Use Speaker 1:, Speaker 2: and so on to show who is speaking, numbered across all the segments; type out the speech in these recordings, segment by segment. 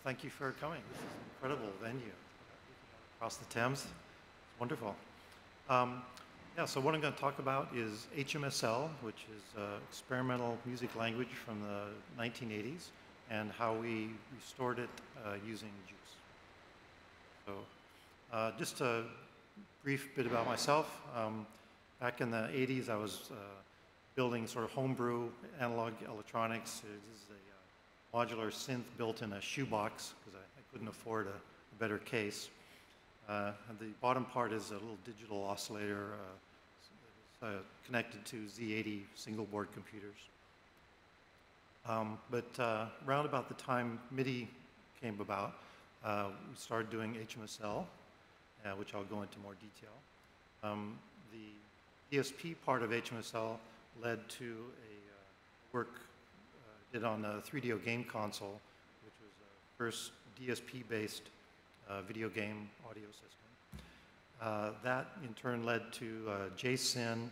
Speaker 1: thank you for coming. This is an incredible venue across the Thames. It's wonderful. Yeah, so what I'm going to talk about is HMSL, which is experimental music language from the 1980s, and how we restored it using JUCE. So just a brief bit about myself. Back in the 80s, I was building sort of homebrew analog electronics. This is a modular synth built in a shoebox because I couldn't afford a better case. And the bottom part is a little digital oscillator connected to Z80 single board computers. But around about the time MIDI came about, we started doing HMSL, which I'll go into more detail. The DSP part of HMSL led to a work did on a 3DO game console, which was the first DSP-based video game audio system. That in turn led to JSyn,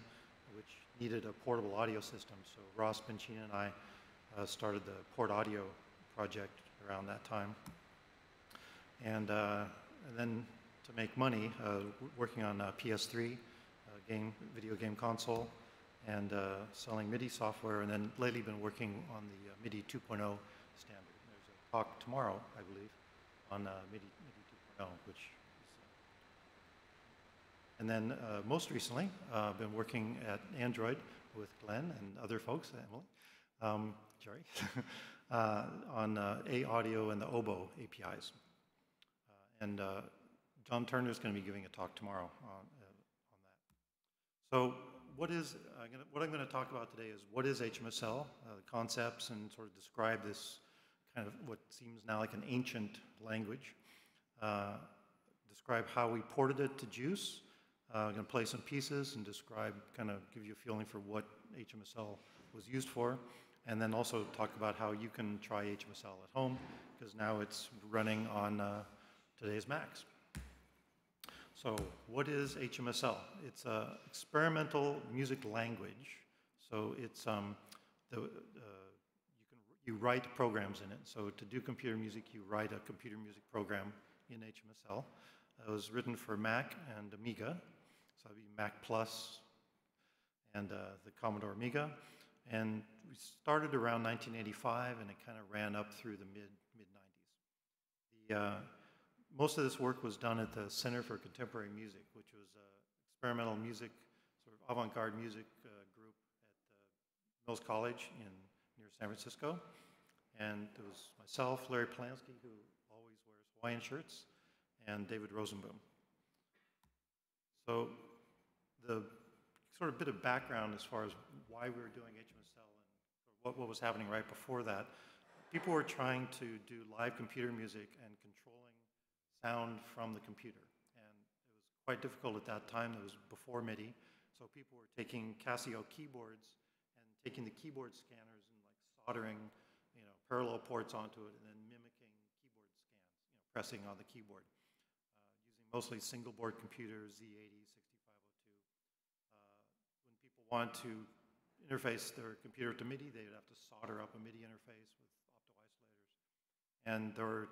Speaker 1: which needed a portable audio system. So Ross Benchina and I started the Port Audio project around that time. And then to make money, working on PS3, video game console, and selling MIDI software, and then lately been working on the MIDI 2.0 standard. There's a talk tomorrow, I believe, on MIDI 2.0, which is, and then most recently, I've been working at Android with Glenn and other folks, Emily, Jerry, on A-Audio and the Oboe APIs. And John Turner is going to be giving a talk tomorrow on that. So what I'm going to talk about today is what is HMSL, the concepts, and sort of describe this kind of what seems now like an ancient language. Describe how we ported it to JUCE. I'm going to play some pieces and describe, kind of give you a feeling for what HMSL was used for, and then also talk about how you can try HMSL at home, because now it's running on today's Macs. So what is HMSL? It's an experimental music language. So it's you write programs in it. So to do computer music, you write a computer music program in HMSL. It was written for Mac and Amiga. So it'd be Mac Plus and the Commodore Amiga. And we started around 1985, and it kind of ran up through the mid-90s. Most of this work was done at the Center for Contemporary Music, which was an experimental music, sort of avant-garde music group at Mills College near San Francisco. And it was myself, Larry Polanski, who always wears Hawaiian shirts, and David Rosenboom. So the sort of bit of background as far as why we were doing HMSL and what was happening right before that, people were trying to do live computer music and controlling sound from the computer. And it was quite difficult at that time. It was before MIDI. So people were taking Casio keyboards and taking the keyboard scanners and like soldering, parallel ports onto it and then mimicking keyboard scans, pressing on the keyboard. Using mostly single board computers, Z80, 6502. When people want to interface their computer to MIDI, they would have to solder up a MIDI interface with opto-isolators. And there were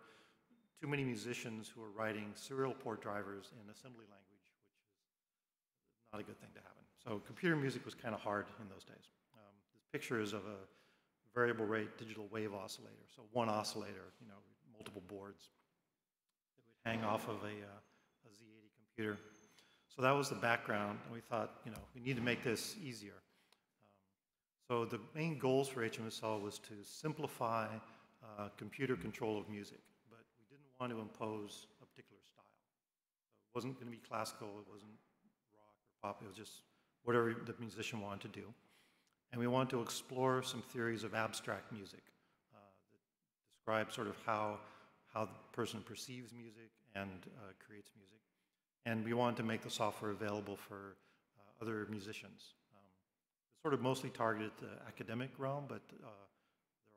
Speaker 1: too many musicians who are writing serial port drivers in assembly language, which is not a good thing to happen. So computer music was kind of hard in those days. This picture is of a variable rate digital wave oscillator. So one oscillator, multiple boards. It would hang off of a Z80 computer. So that was the background, and we thought, we need to make this easier. So the main goals for HMSL was to simplify computer control of music. Want to impose a particular style. So it wasn't going to be classical, it wasn't rock or pop, it was just whatever the musician wanted to do. And we wanted to explore some theories of abstract music that describe sort of how the person perceives music and creates music. And we wanted to make the software available for other musicians. It's sort of mostly targeted at the academic realm, but there are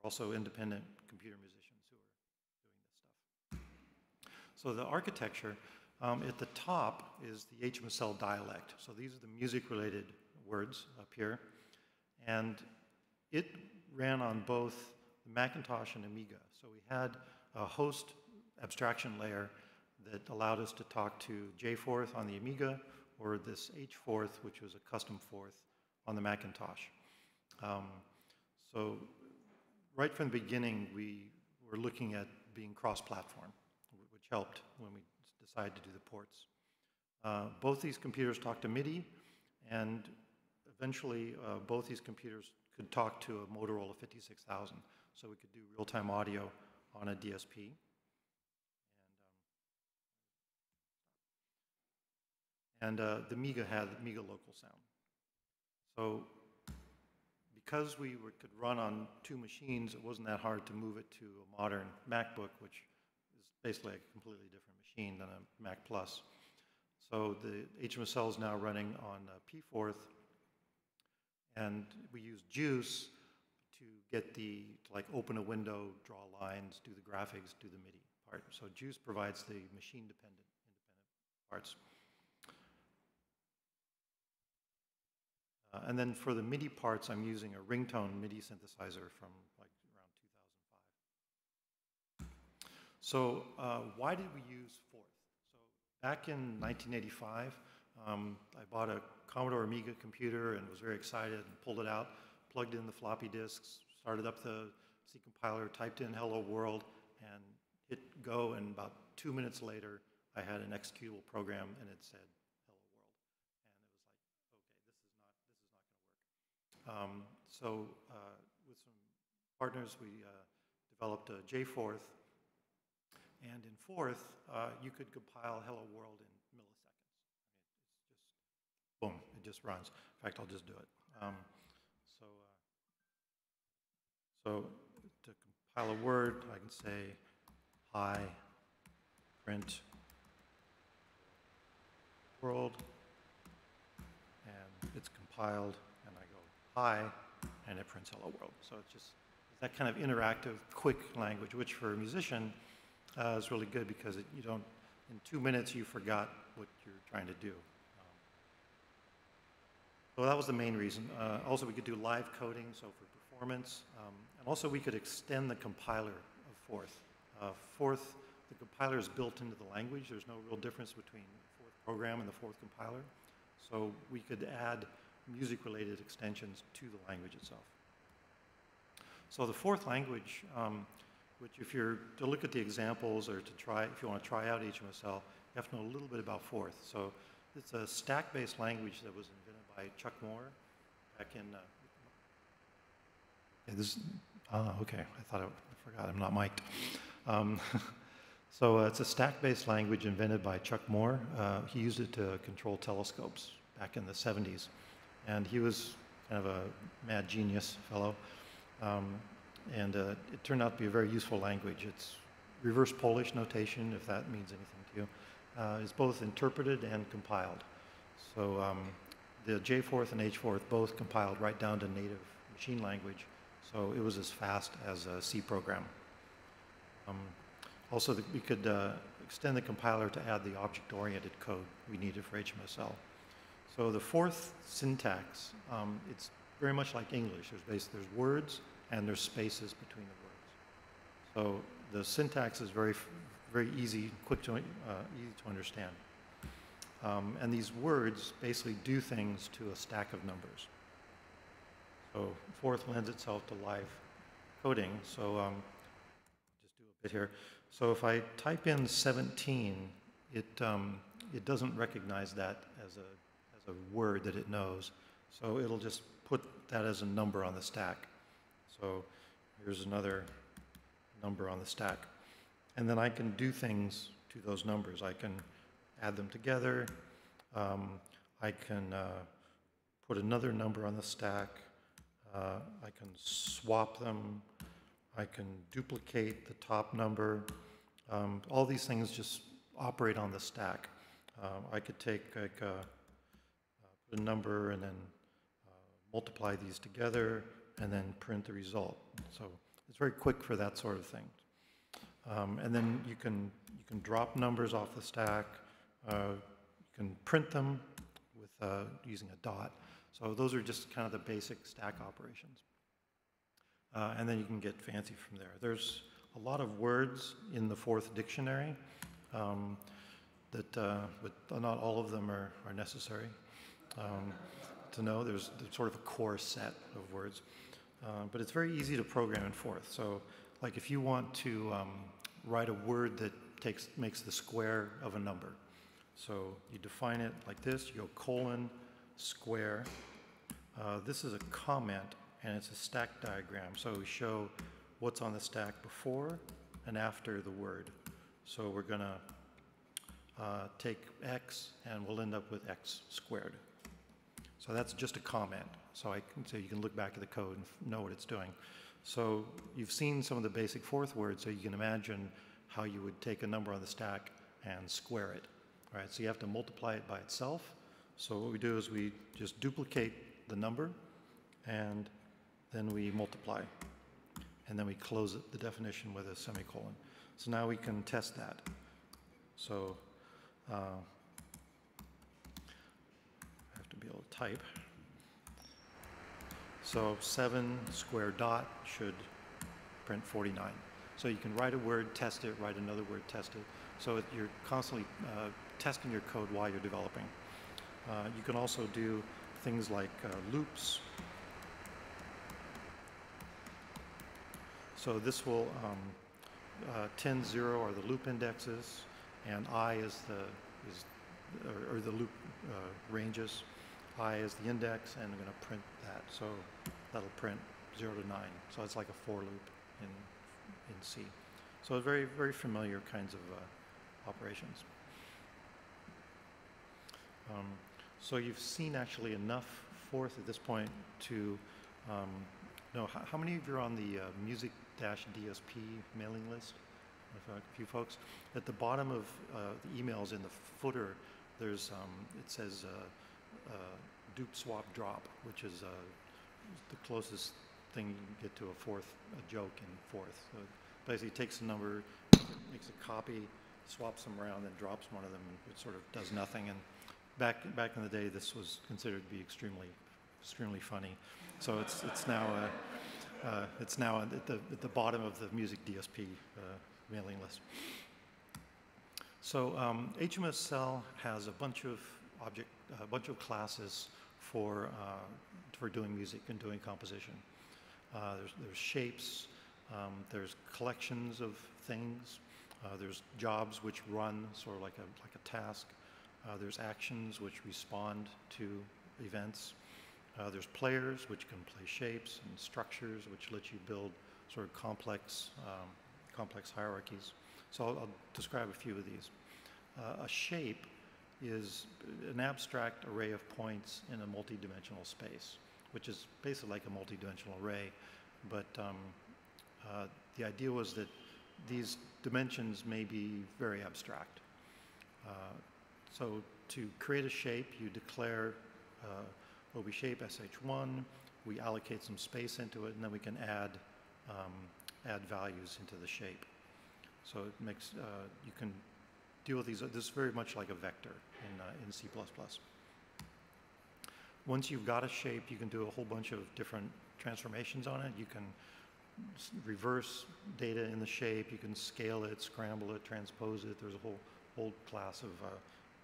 Speaker 1: also independent computer musicians. So the architecture, at the top is the HMSL dialect. So these are the music-related words up here. And it ran on both the Macintosh and Amiga. So we had a host abstraction layer that allowed us to talk to J4th on the Amiga or this H4th, which was a custom fourth on the Macintosh. So right from the beginning, we were looking at being cross-platform, which helped when we decided to do the ports. Both these computers talk to MIDI, and eventually both these computers could talk to a Motorola 56,000, so we could do real-time audio on a DSP. And the Amiga had Amiga local sound. So because we could run on two machines, it wasn't that hard to move it to a modern MacBook, which is basically a completely different machine than a Mac Plus. So the HMSL is now running on P4th, and we use JUCE to get to open a window, draw lines, do the graphics, do the MIDI part. So JUCE provides the machine-dependent, independent parts. And then for the MIDI parts, I'm using a ringtone MIDI synthesizer from around 2005. So why did we use Forth? So back in 1985, I bought a Commodore Amiga computer and was very excited and pulled it out, plugged in the floppy disks, started up the C compiler, typed in "Hello World," and hit go. And about 2 minutes later, I had an executable program, and it said So with some partners, we developed a J4th, and in Forth, you could compile Hello World in milliseconds. I mean, it's just, boom, it just runs. In fact, I'll just do it. So to compile a word, I can say, hi, print world, and it's compiled, and I go, hi, and it prints hello world. So it's just that kind of interactive, quick language, which for a musician is really good because you don't, in 2 minutes, you forgot what you're trying to do. So that was the main reason. Also, we could do live coding, so for performance. And also, we could extend the compiler of Forth. Forth, the compiler is built into the language. There's no real difference between the Forth program and the Forth compiler. So we could add music-related extensions to the language itself. So the Forth language, which if you're to look at the examples or to try, if you want to try out HMSL, you have to know a little bit about Forth. So it's a stack-based language that was invented by Chuck Moore back in, okay, I forgot, I'm not mic'd. So it's a stack-based language invented by Chuck Moore. He used it to control telescopes back in the 70s. And he was kind of a mad genius fellow. And it turned out to be a very useful language. It's reverse Polish notation, if that means anything to you. It's both interpreted and compiled. So the J4th and H4th both compiled right down to native machine language. So it was as fast as a C program. Also, we could extend the compiler to add the object-oriented code we needed for HMSL. So the Forth syntax, it's very much like English. There's words and there's spaces between the words. So the syntax is very, very easy, quick to easy to understand. And these words basically do things to a stack of numbers. So Forth lends itself to live coding. So just do a bit here. So if I type in 17, it doesn't recognize that as a word that it knows. So it'll just put that as a number on the stack. So here's another number on the stack. And then I can do things to those numbers. I can add them together. I can put another number on the stack. I can swap them. I can duplicate the top number. All these things just operate on the stack. I could take put a number and then multiply these together and then print the result. So it's very quick for that sort of thing. And then you can drop numbers off the stack. You can print them with using a dot. So those are just kind of the basic stack operations. And then you can get fancy from there. There's a lot of words in the fourth dictionary but not all of them are necessary to know. There's sort of a core set of words. But it's very easy to program in fourth. So like if you want to write a word that makes the square of a number. So you define it like this, you go colon, square. This is a comment, and it's a stack diagram. So we show what's on the stack before and after the word. So we're gonna take x, and we'll end up with x squared. So that's just a comment. So you can look back at the code and know what it's doing. So you've seen some of the basic fourth words, so you can imagine how you would take a number on the stack and square it. All right, so you have to multiply it by itself. So what we do is we just duplicate the number, and then we multiply. And then we close the definition with a semicolon. So now we can test that. So I have to be able to type. So 7 square dot should print 49. So you can write a word, test it, write another word, test it. So you're constantly testing your code while you're developing. You can also do things like loops. So this will 10, 0 are the loop indexes, and I is the loop ranges. I is the index, and I'm going to print that. So that'll print 0 to 9. So it's like a for loop in C. So very, very familiar kinds of operations. So you've seen actually enough fourth at this point to know how many of you are on the music-DSP mailing list? A few folks. At the bottom of the emails in the footer, there's it says dupe swap drop, which is the closest thing you can get to a joke in fourth. So it basically takes a number, makes a copy, swaps them around, then drops one of them, and it sort of does nothing. And back in the day, this was considered to be extremely funny. So it's now at the bottom of the music DSP mailing list. So HMSL has a bunch of classes for doing music and doing composition. There's shapes, there's collections of things, there's jobs which run sort of like a task. There's actions which respond to events. There's players which can play shapes, and structures which let you build sort of complex hierarchies. So I'll describe a few of these. A shape is an abstract array of points in a multi-dimensional space, which is basically like a multi-dimensional array, but the idea was that these dimensions may be very abstract. So to create a shape, you declare we shape sh1, we allocate some space into it, and then we can add values into the shape. So it makes, you can deal with these. This is very much like a vector in C++. Once you've got a shape, you can do a whole bunch of different transformations on it. You can reverse data in the shape. You can scale it, scramble it, transpose it. There's a whole class of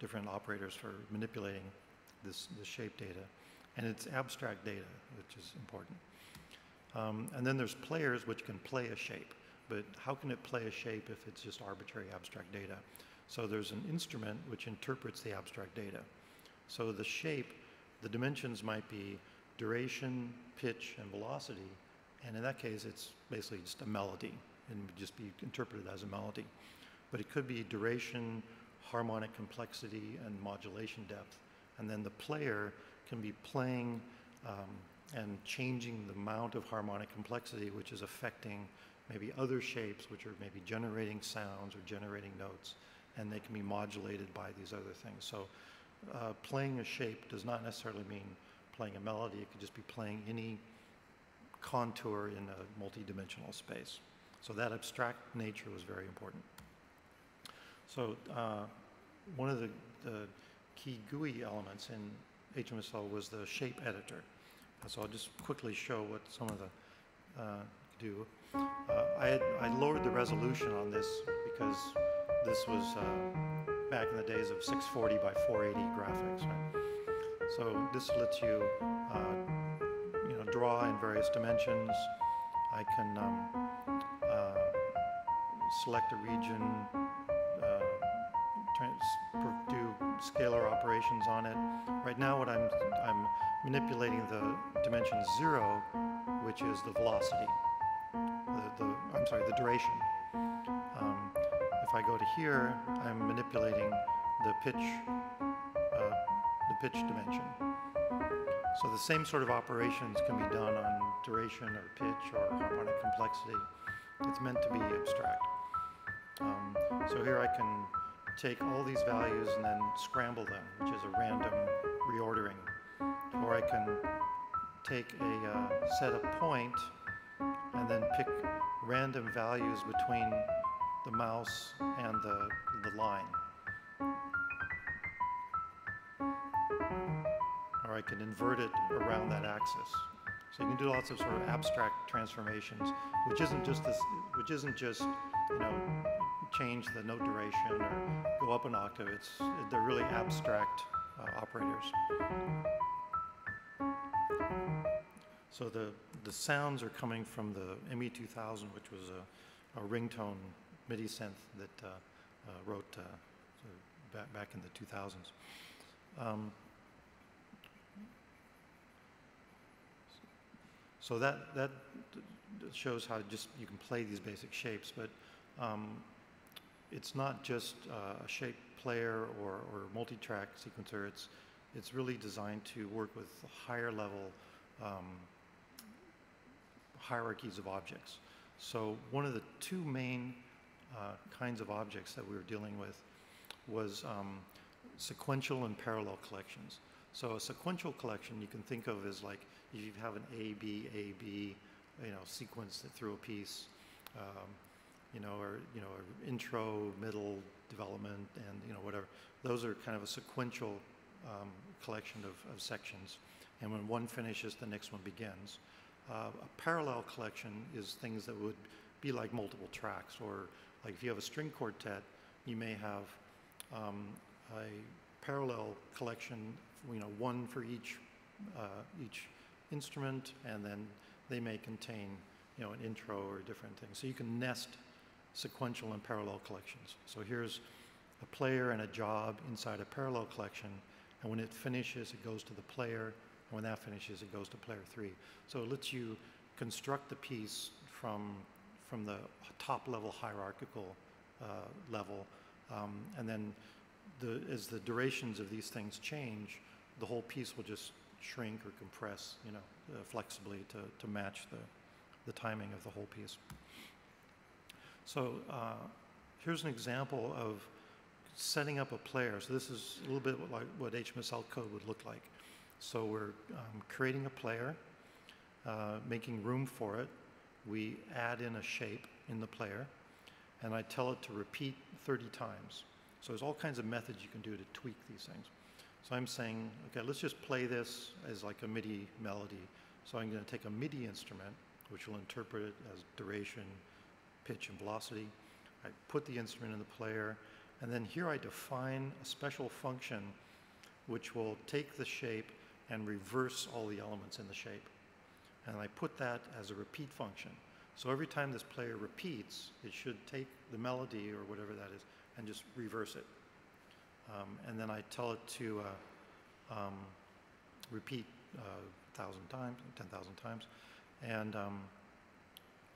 Speaker 1: different operators for manipulating this shape data. And it's abstract data, which is important. And then there's players which can play a shape. But how can it play a shape if it's just arbitrary abstract data? So there's an instrument which interprets the abstract data. So the shape, the dimensions might be duration, pitch, and velocity. And in that case, it's basically just a melody and would just be interpreted as a melody. But it could be duration, harmonic complexity, and modulation depth. And then the player can be playing and changing the amount of harmonic complexity, which is affecting maybe other shapes, which are maybe generating sounds or generating notes, and they can be modulated by these other things. So playing a shape does not necessarily mean playing a melody. It could just be playing any contour in a multi-dimensional space. So that abstract nature was very important. So one of the key GUI elements in HMSL was the shape editor. So I'll just quickly show what some of the do. I lowered the resolution on this because this was back in the days of 640 by 480 graphics. Right? So this lets you, draw in various dimensions. I can select a region, do scalar operations on it. Right now, what I'm manipulating the dimension 0, which is the velocity. The duration. If I go to here, I'm manipulating the pitch dimension. So the same sort of operations can be done on duration or pitch or harmonic complexity. It's meant to be abstract. So here I can take all these values and then scramble them, which is a random reordering. Or I can take a set a point and then pick random values between the mouse and the line. Or I can invert it around that axis. So you can do lots of sort of abstract transformations, which isn't just change the note duration or go up an octave. They're really abstract operators. So the sounds are coming from the ME2000, which was a ringtone MIDI synth that wrote back in the 2000s. So that shows how you can play these basic shapes, but it's not just a shape player or multi-track sequencer. It's really designed to work with higher level hierarchies of objects. So one of the two main kinds of objects that we were dealing with was sequential and parallel collections. So a sequential collection you can think of as like if you have an A, B, sequence through a piece, or intro, middle, development, and whatever. Those are kind of a sequential collection of sections. And when one finishes, the next one begins. A parallel collection is things that would be like multiple tracks, or like if you have a string quartet, you may have a parallel collection, one for each instrument, and then they may contain, an intro or different things. So you can nest sequential and parallel collections. So here's a player and a job inside a parallel collection, and when it finishes, it goes to the player, and when that finishes, it goes to player 3. So it lets you construct the piece from the top level hierarchical level, and then as the durations of these things change, the whole piece will just shrink or compress, flexibly to match the timing of the whole piece. So here's an example of setting up a player. So this is a little bit like what HMSL code would look like. So we're creating a player, making room for it. We add in a shape in the player, and I tell it to repeat 30 times. So there's all kinds of methods you can do to tweak these things. So I'm saying, okay, let's just play this as like a MIDI melody. So I'm going to take a MIDI instrument, which will interpret it as duration, pitch, and velocity. I put the instrument in the player, and then here I define a special function which will take the shape and reverse all the elements in the shape. And I put that as a repeat function. So every time this player repeats, it should take the melody or whatever that is and just reverse it. And then I tell it to repeat 1,000 times, 10,000 times. And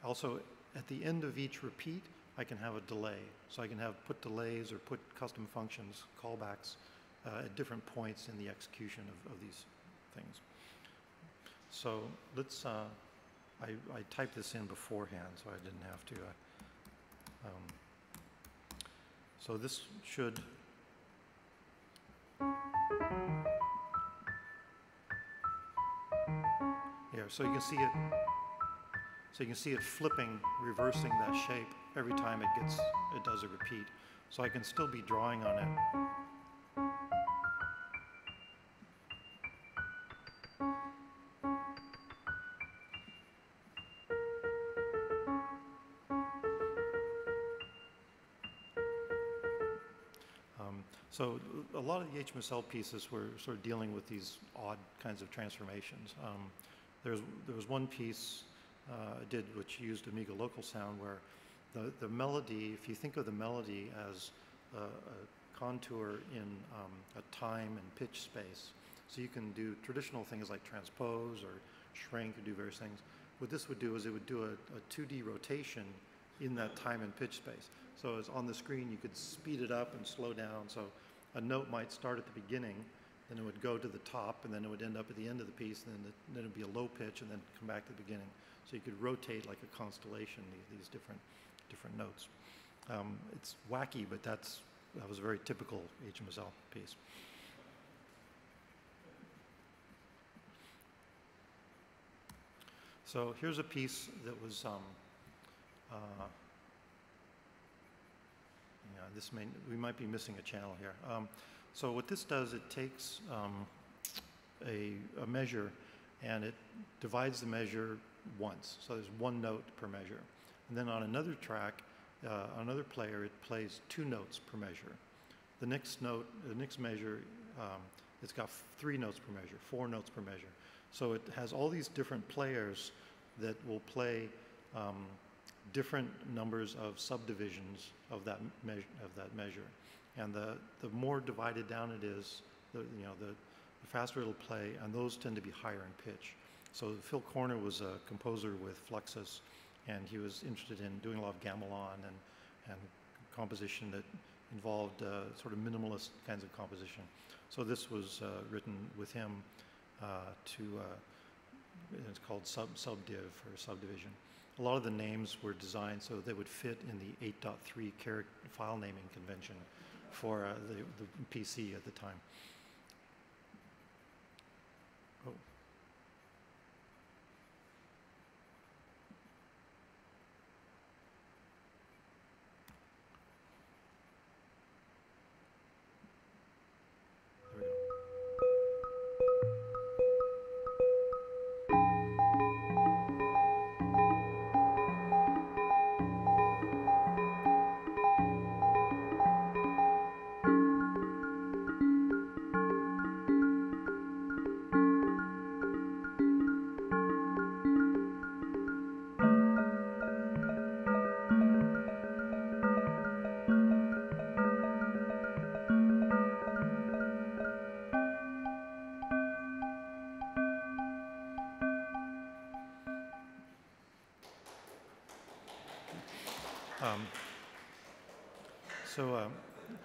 Speaker 1: also, at the end of each repeat, I can have a delay. So I can put delays or put custom functions, callbacks, at different points in the execution of these things. So let's, I typed this in beforehand, so I didn't have to. So this should, so you can see it. So you can see it flipping, reversing that shape every time it does a repeat. So I can still be drawing on it. So a lot of the HMSL pieces were sort of dealing with these odd kinds of transformations. There was one piece I did which used Amiga local sound where the melody, if you think of the melody as a contour in a time and pitch space, so you can do traditional things like transpose or shrink or do various things. What this would do is it would do a 2D rotation in that time and pitch space. So as on the screen, you could speed it up and slow down. So a note might start at the beginning, then it would go to the top, and then it would end up at the end of the piece, and then it would be a low pitch, and then come back to the beginning. So you could rotate like a constellation, these different notes. It's wacky, but that was a very typical HMSL piece. So here's a piece that was, we might be missing a channel here. So what this does, it takes a measure and it divides the measure once. So there's one note per measure. And then on another track, another player, it plays 2 notes per measure. The next note, the next measure, it's got 3 notes per measure, 4 notes per measure. So it has all these different players that will play different numbers of subdivisions of that measure. And the more divided down it is, the faster it'll play, and those tend to be higher in pitch. So Phil Corner was a composer with Fluxus, and he was interested in doing a lot of gamelan and composition that involved sort of minimalist kinds of composition. So this was written with him it's called subdiv or subdivision. A lot of the names were designed so they would fit in the 8.3 character file naming convention for the PC at the time. Oh.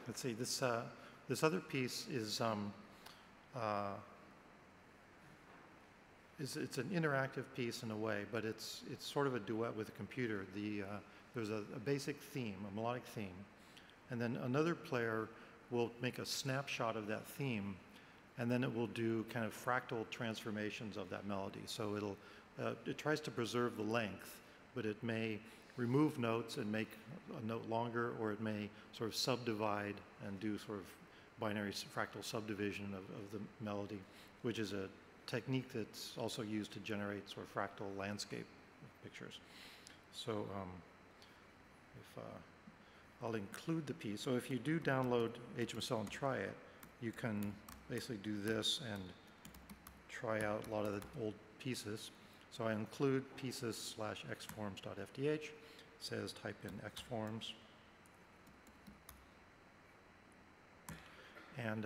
Speaker 1: Let's see. This other piece is it's an interactive piece in a way, but it's sort of a duet with a computer. There's a basic theme, a melodic theme, and then another player will make a snapshot of that theme, and then it will do kind of fractal transformations of that melody. So it tries to preserve the length, but it may remove notes and make a note longer, or it may sort of subdivide and do sort of binary fractal subdivision of the melody, which is a technique that's also used to generate sort of fractal landscape pictures. So I'll include the piece. So if you do download HMSL and try it, you can basically do this and try out a lot of the old pieces. So I include pieces/xforms.fdh. It says type in xforms. And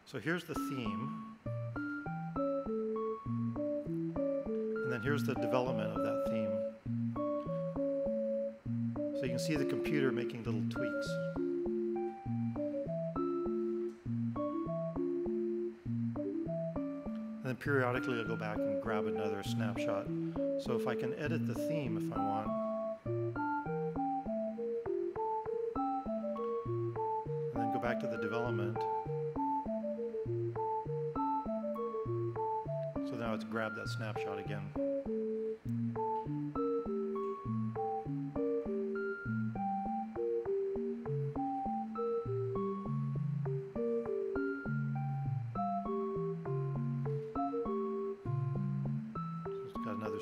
Speaker 1: so here's the theme. And then here's the development of that theme. So you can see the computer making little tweaks. And then periodically I'll go back and grab another snapshot. So if I can edit the theme if I want. And then go back to the development. So now it's grabbed that snapshot again.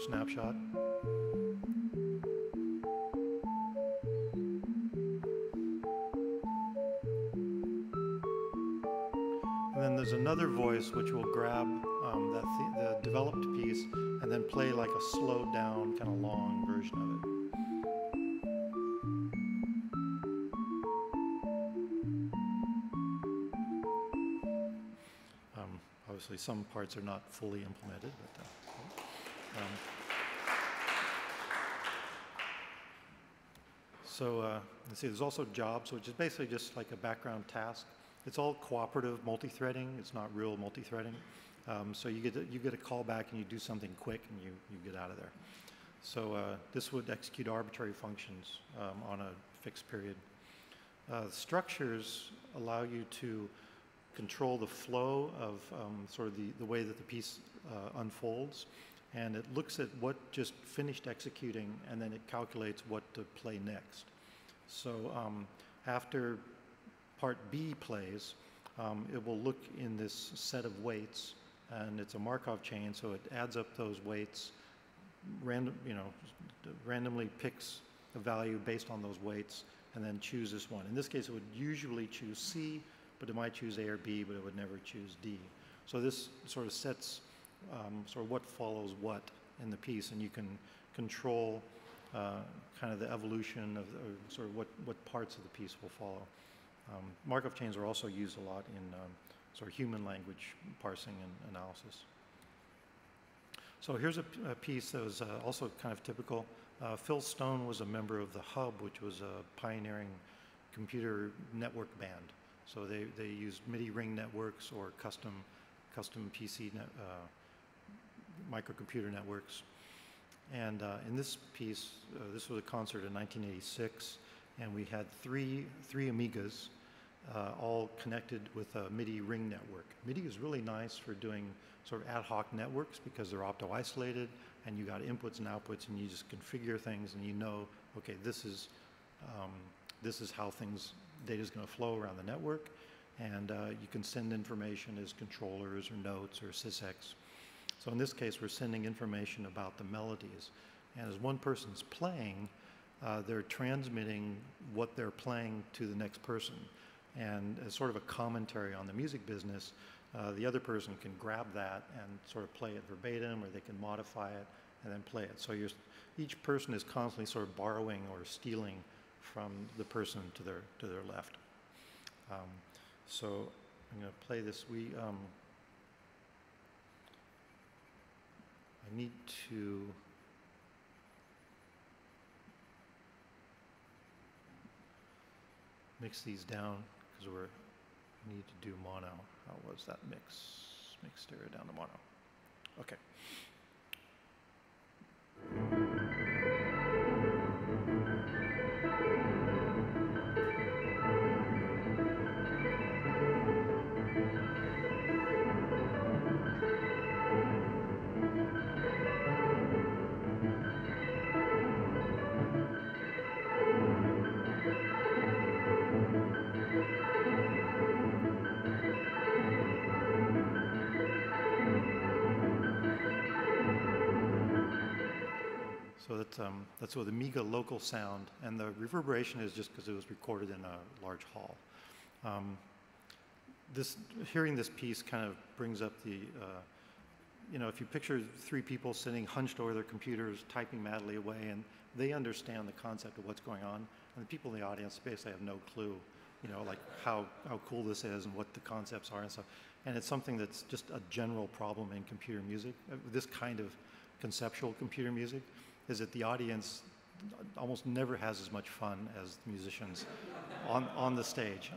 Speaker 1: Snapshot. another voice which will grab the developed piece and then play like a slowed down, kind of long version of it. Obviously, some parts are not fully implemented, but let's see, there's also jobs, which is basically just like a background task. It's all cooperative multi-threading. It's not real multi-threading. So you get a call back and you do something quick and you get out of there. So this would execute arbitrary functions on a fixed period. Structures allow you to control the flow of sort of the way that the piece unfolds, and it looks at what just finished executing, and then it calculates what to play next. So after part B plays, it will look in this set of weights, and it's a Markov chain, so it adds up those weights, randomly picks a value based on those weights, and then chooses one. In this case, it would usually choose C, but it might choose A or B, but it would never choose D. So this sort of sets sort of what follows what in the piece, and you can control kind of the evolution of sort of what parts of the piece will follow. Markov chains are also used a lot in sort of human language parsing and analysis. So here's a piece that was also kind of typical. Phil Stone was a member of the Hub, which was a pioneering computer network band. So they used MIDI ring networks or custom PC microcomputer networks. And in this piece, this was a concert in 1986, and we had three Amigas all connected with a MIDI ring network. MIDI is really nice for doing sort of ad hoc networks because they're opto-isolated, and you got inputs and outputs, and you just configure things, and you know, okay, this is how data is going to flow around the network, and you can send information as controllers or notes or sysex. So in this case, we're sending information about the melodies, and as one person's playing, they're transmitting what they're playing to the next person, and as sort of a commentary on the music business, the other person can grab that and sort of play it verbatim, or they can modify it and then play it. So each person is constantly sort of borrowing or stealing from the person to their left. So I'm going to play this. I need to mix these down because we need to do mono. How was that mix? Mix stereo down to mono. Okay. So that's with Amiga local sound, and the reverberation is just because it was recorded in a large hall. Hearing this piece kind of brings up the, if you picture three people sitting hunched over their computers, typing madly away, and they understand the concept of what's going on, and the people in the audience basically have no clue, like how cool this is and what the concepts are and stuff. And it's something that's just a general problem in computer music. This kind of conceptual computer music is that the audience almost never has as much fun as the musicians on the stage.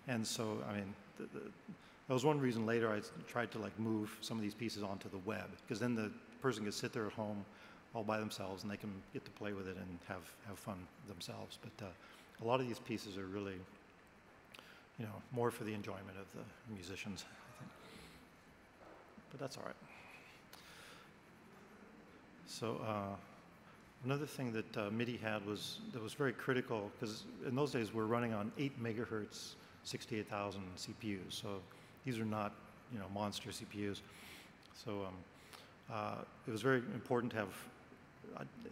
Speaker 1: And so, I mean, that was one reason later I tried to move some of these pieces onto the web, because then the person can sit there at home all by themselves and they can get to play with it and have fun themselves. But a lot of these pieces are really, more for the enjoyment of the musicians, I think. But that's all right. So another thing that MIDI had that was very critical, because in those days we're running on 8 megahertz, 68,000 CPUs. So these are not, monster CPUs. So it was very important to have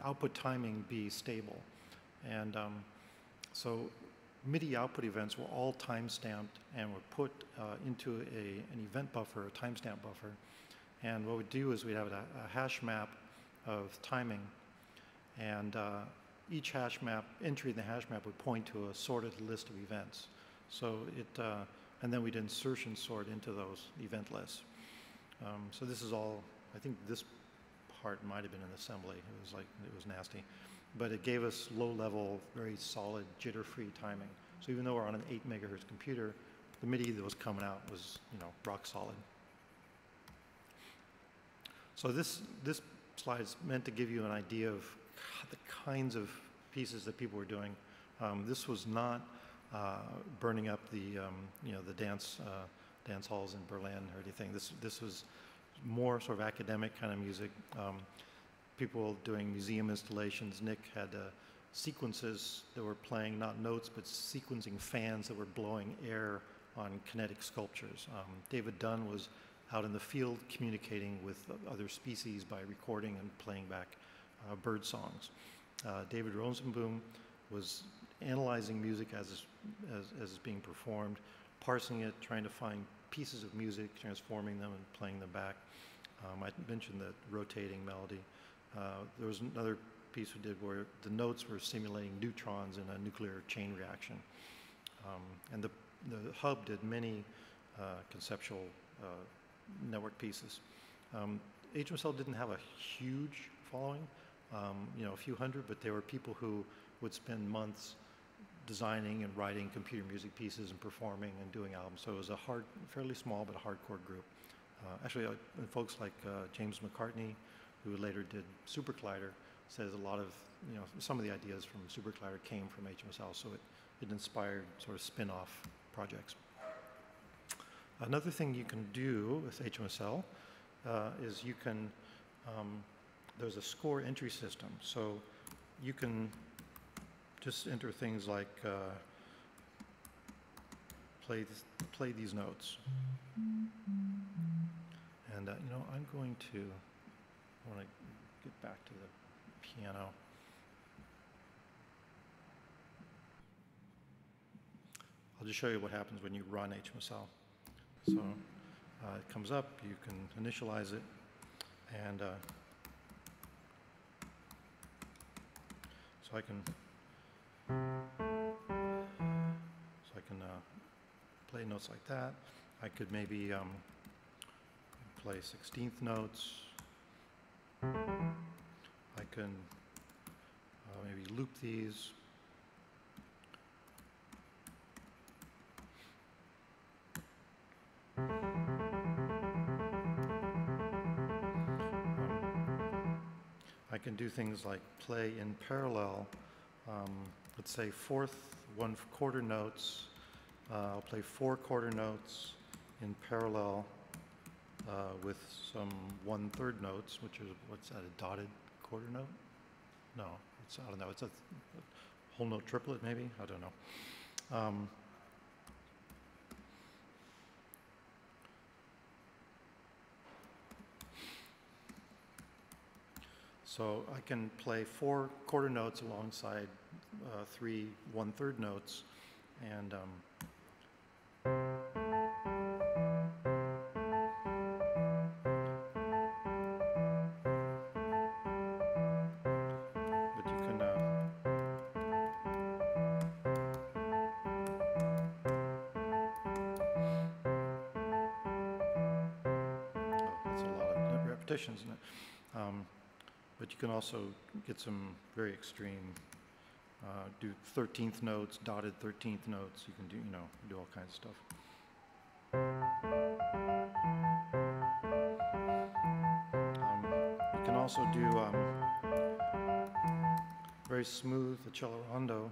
Speaker 1: output timing be stable. And so MIDI output events were all time-stamped and were put into an event buffer, a timestamp buffer. And what we'd do is we'd have a hash map of timing, and each hash map, entry in the hash map would point to a sorted list of events. So and then we'd insertion sort into those event lists. So this is all, I think this part might have been an assembly. It was nasty. But it gave us low-level, very solid, jitter-free timing. So even though we're on an 8 megahertz computer, the MIDI that was coming out was, rock solid. So this slide is meant to give you an idea of the kinds of pieces that people were doing. This was not burning up the dance halls in Berlin or anything. This was more sort of academic kind of music. People doing museum installations. Nick had sequences that were playing not notes, but sequencing fans that were blowing air on kinetic sculptures. David Dunn was out in the field communicating with other species by recording and playing back bird songs. David Rosenboom was analyzing music as it's being performed, parsing it, trying to find pieces of music, transforming them and playing them back. I mentioned the rotating melody. There was another piece we did where the notes were simulating neutrons in a nuclear chain reaction. And the hub did many conceptual network pieces. HMSL didn't have a huge following, a few hundred, but there were people who would spend months designing and writing computer music pieces and performing and doing albums. So it was a fairly small but a hardcore group. Actually, folks like James McCartney, who later did Super Collider, says a lot of, some of the ideas from Super Collider came from HMSL, so it inspired sort of spin-off projects. Another thing you can do with HMSL is you can, there's a score entry system, so you can just enter things like play these notes. And I'm going to, I want to get back to the piano. I'll just show you what happens when you run HMSL. So it comes up, you can initialize it, and so I can play notes like that. I could maybe play 16th notes. I can maybe loop these. I can do things like play in parallel, let's say one quarter notes. I'll play 4 quarter notes in parallel with some 1/3 notes, which is, what's that, a dotted quarter note? No, I don't know, it's a whole note triplet maybe? I don't know. So I can play 4 quarter notes alongside 3 1/3 notes, and but you can that's a lot of repetitions, isn't it? But you can also get some very extreme, do 13th notes, dotted 13th notes. You can do, do all kinds of stuff. You can also do very smooth accelerando.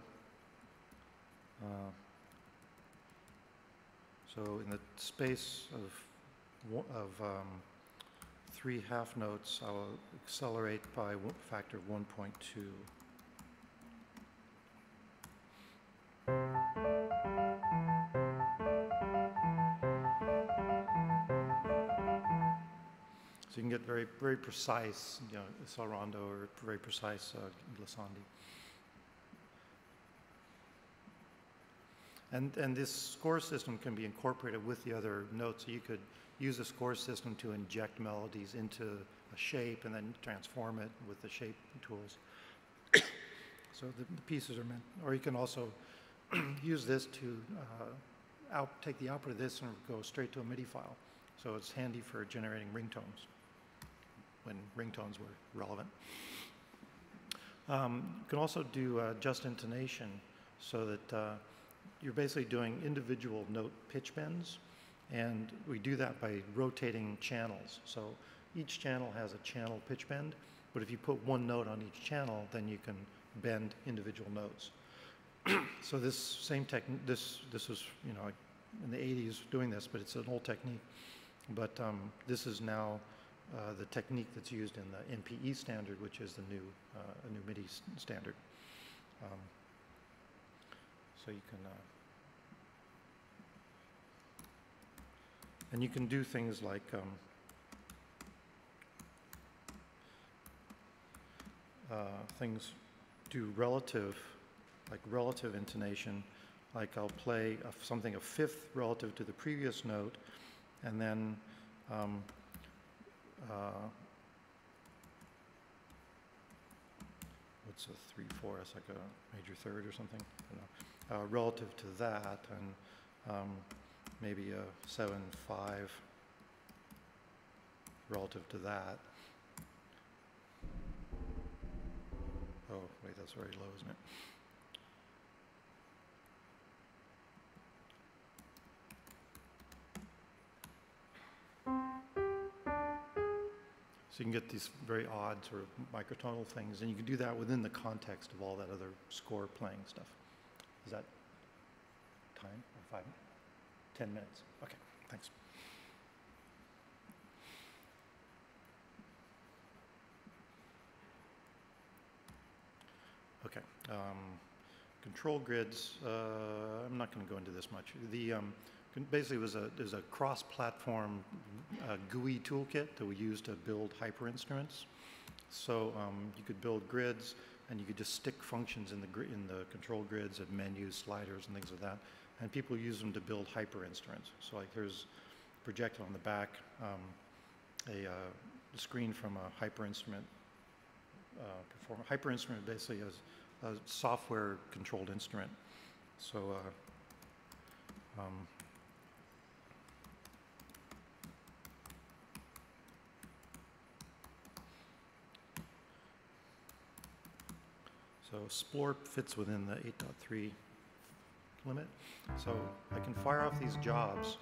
Speaker 1: So in the space of 3 half notes, I'll accelerate by a factor of 1.2. So you can get very, very precise, accelerando, or very precise glissandi. And this score system can be incorporated with the other notes. So you could use a score system to inject melodies into a shape and then transform it with the shape tools. So the pieces are meant, or you can also use this to take the output of this and go straight to a MIDI file. So it's handy for generating ringtones when ringtones were relevant. You can also do just intonation so that you're basically doing individual note pitch bends, and we do that by rotating channels. So each channel has a channel pitch bend, but if you put one note on each channel, then you can bend individual notes. So this same technique, this was, you know, in the 80s doing this, but it's an old technique. But this is now the technique that's used in the NPE standard, which is the new, a new MIDI standard. So you can, and you can do things like do relative, like relative intonation. Like I'll play something a fifth relative to the previous note, and then what's a 3/4? It's like a major third or something. I don't know. Relative to that, and maybe a 7/5 relative to that. Oh, wait, that's very low, isn't it? So you can get these very odd sort of microtonal things, and you can do that within the context of all that other score playing stuff. Is that time? Or 10 minutes? Okay, thanks. Okay, control grids, I'm not going to go into this much. The basically there's a cross-platform GUI toolkit that we use to build hyper instruments. So you could build grids, and you could just stick functions in the control grids and menus, sliders, and things like that. And people use them to build hyper instruments. So like there's projected on the back a screen from a hyper instrument. Hyper instrument basically is a software-controlled instrument. So so Splore fits within the 8.3 limit. So I can fire off these jobs,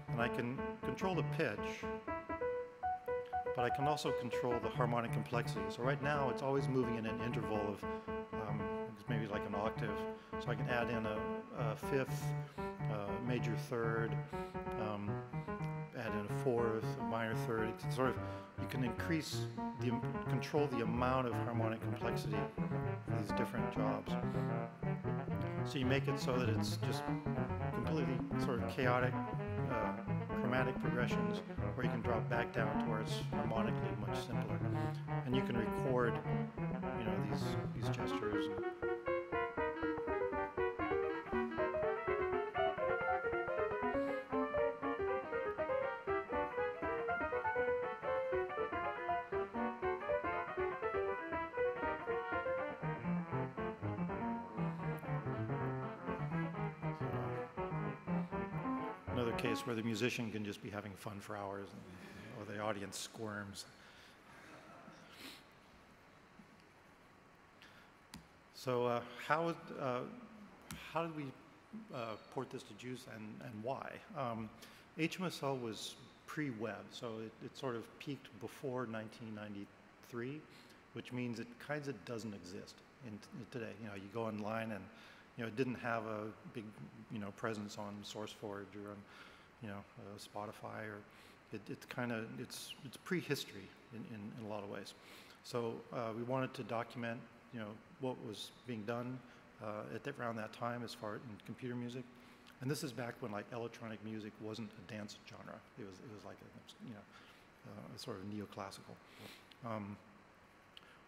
Speaker 1: and I can control the pitch, but I can also control the harmonic complexity. So right now, it's always moving in an interval of maybe like an octave. So I can add in a fifth, major third, add in a fourth, a minor third. It's sort of, you can control the amount of harmonic complexity of these different jobs. So you make it so that it's just completely sort of chaotic, chromatic progressions, where you can drop back down to where it's harmonically much simpler, and you can record, you know, these gestures. Another case where the musician can just be having fun for hours, or the audience squirms. So how did we port this to JUCE, and why? HMSL was pre-web, so it sort of peaked before 1993, which means it kind of doesn't exist today. You know, you go online, and you know, it didn't have a big, you know, presence on SourceForge or on, you know, Spotify, or it's prehistory in a lot of ways. So we wanted to document, you know, what was being done around that time as far in computer music, and this is back when like electronic music wasn't a dance genre. It was like a, you know, a sort of neoclassical.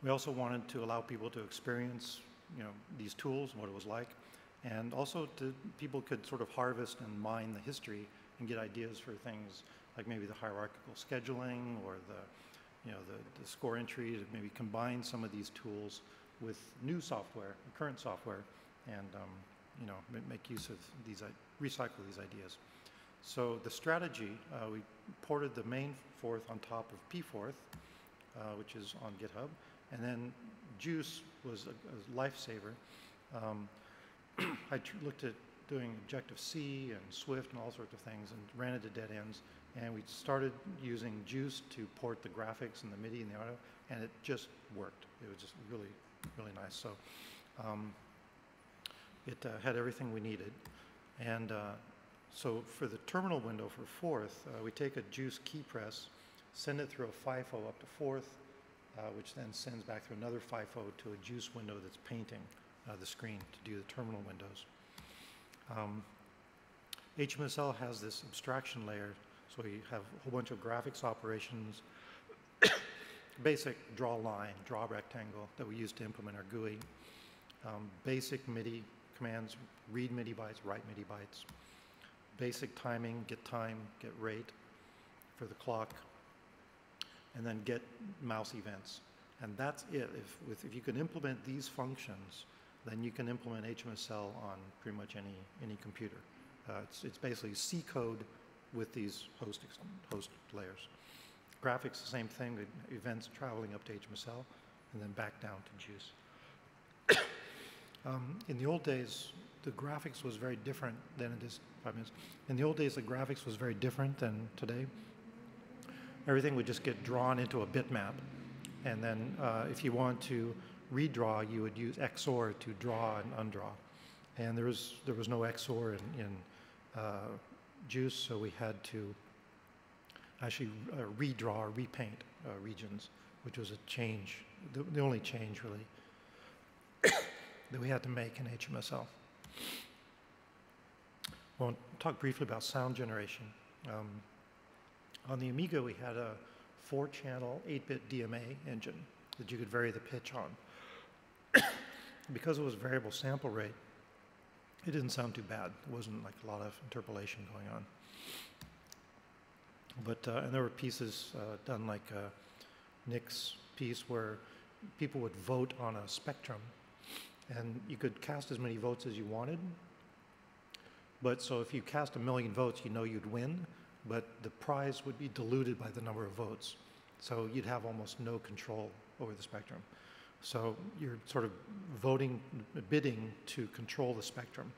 Speaker 1: We also wanted to allow people to experience, you know, these tools and what it was like, And also people could sort of harvest and mine the history and get ideas for things like maybe the hierarchical scheduling or the score entry, to maybe combine some of these tools with new software, current software, and make use of these, recycle these ideas. So the strategy, we ported the main Forth on top of pForth, which is on GitHub, and then JUCE was a lifesaver. I looked at doing Objective-C and Swift and all sorts of things and ran into dead ends. And we started using JUCE to port the graphics and the MIDI and the audio, and it just worked. It was just really, really nice. So it had everything we needed. And so for the terminal window for Forth, we take a JUCE key press, send it through a FIFO up to Forth, which then sends back through another FIFO to a JUCE window that's painting the screen to do the terminal windows. HMSL has this abstraction layer, so you have a whole bunch of graphics operations, basic draw line, draw rectangle that we use to implement our GUI, basic MIDI commands, read MIDI bytes, write MIDI bytes, basic timing, get time, get rate for the clock, and then get mouse events. And that's it. If you can implement these functions, then you can implement HMSL on pretty much any computer. It's basically C code with these host layers. Graphics, the same thing, with events traveling up to HMSL and then back down to JUCE. In the old days, the graphics was very different than it is 5 minutes. In the old days, the graphics was very different than today. Everything would just get drawn into a bitmap. And then if you want to redraw, you would use XOR to draw and undraw. And there was no XOR in JUCE, so we had to actually redraw or repaint regions, which was a change, the only change really that we had to make in HMSL. Well, I'll talk briefly about sound generation. On the Amiga, we had a 4-channel 8-bit DMA engine that you could vary the pitch on. Because it was variable sample rate, it didn't sound too bad. It wasn't like a lot of interpolation going on. But and there were pieces done like Nick's piece where people would vote on a spectrum, and you could cast as many votes as you wanted. But so if you cast 1 million votes, you know you'd win, but the prize would be diluted by the number of votes. So you'd have almost no control over the spectrum. So you're sort of bidding to control the spectrum.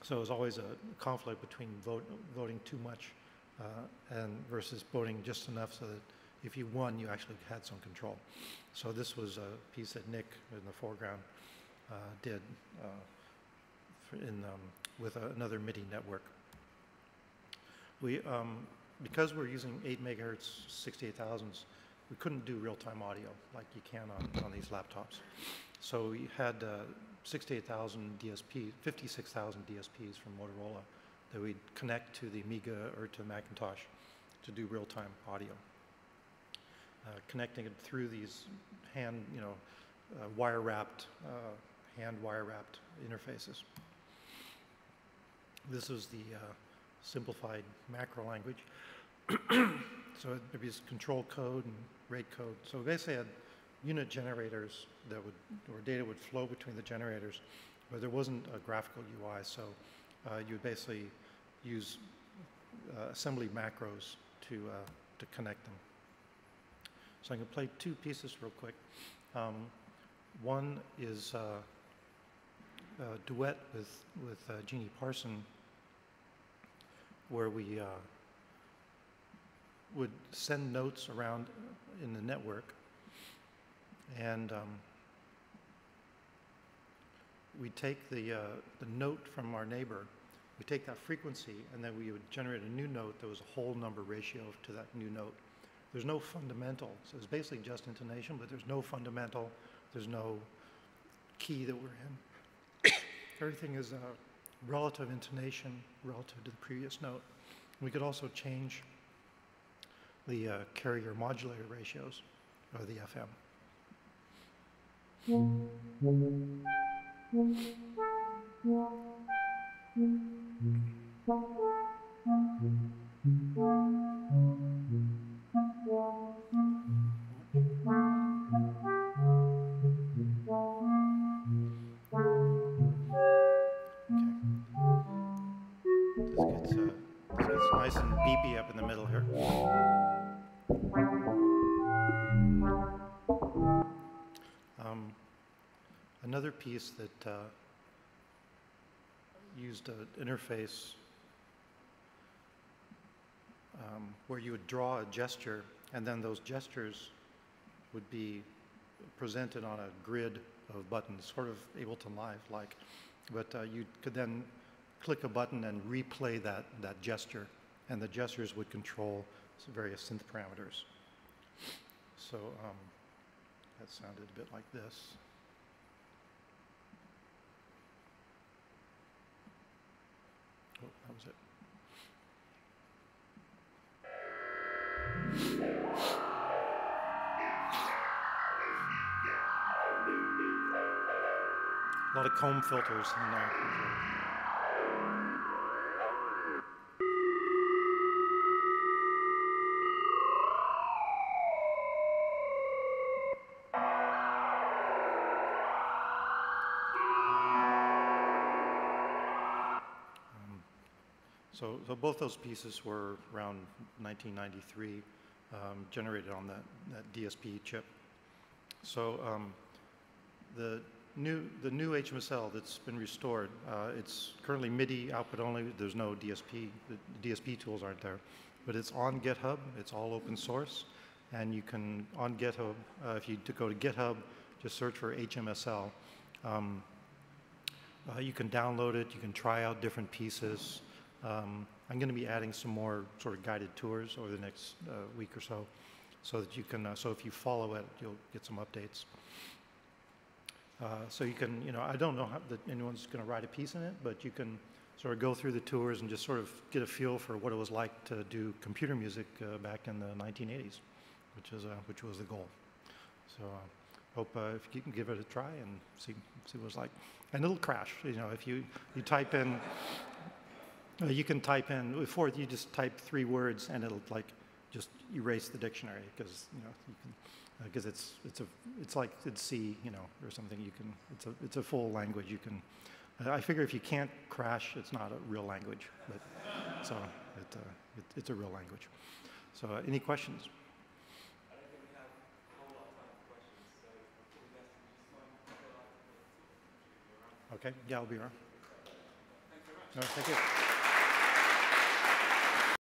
Speaker 1: So it was always a conflict between voting too much and versus voting just enough so that if you won, you actually had some control. So this was a piece that Nick in the foreground did with another MIDI network. We, because we're using 8 megahertz 68,000s, we couldn't do real-time audio like you can on these laptops. So we had 68,000 DSPs, 56,000 DSPs from Motorola that we'd connect to the Amiga or to Macintosh to do real-time audio. Connecting it through these wire-wrapped, hand wire-wrapped interfaces. This is the simplified macro language. So there'd be this control code and rate code. So we basically had unit generators where data would flow between the generators, but there wasn't a graphical UI. So you would basically use assembly macros to connect them. So I'm going to play 2 pieces real quick. One is a duet with Jeannie Parson, where we would send notes around in the network, and we take the note from our neighbor, we take that frequency, and then we would generate a new note that was a whole number ratio to that new note. There's no fundamental, so it's basically just intonation, but there's no fundamental, there's no key that we're in. Everything is relative intonation relative to the previous note. We could also change the carrier modulator ratios of the FM. Gets nice and beepy up in the middle here. Another piece that used an interface where you would draw a gesture, and then those gestures would be presented on a grid of buttons, sort of Ableton Live like, but you could then click a button and replay that gesture, and the gestures would control various synth parameters. So that sounded a bit like this. Oh, that was it. A lot of comb filters in there. So both those pieces were around 1993, generated on that DSP chip. So the new HMSL that's been restored, it's currently MIDI output only. There's no DSP. The DSP tools aren't there, but it's on GitHub. It's all open source, and you can on GitHub. If you go to GitHub, just search for HMSL. You can download it. You can try out different pieces. I'm going to be adding some more sort of guided tours over the next week or so, so that you can, so if you follow it, you'll get some updates. So you can, I don't know that anyone's going to write a piece in it, but you can sort of go through the tours and just sort of get a feel for what it was like to do computer music back in the 1980s, which was the goal. So hope if you can give it a try and see what it's like. And it'll crash, if you type in. You can type in, before you just type 3 words and it'll like just erase the dictionary, because because it's like it's C, or something. It's a full language. You can. I figure if you can't crash, it's not a real language. But so it's a real language. So any questions?
Speaker 2: I don't think we have a whole lot of time for questions. So before we just
Speaker 1: Okay. Yeah, I'll be around.
Speaker 2: Thanks very much.
Speaker 1: No, thank you.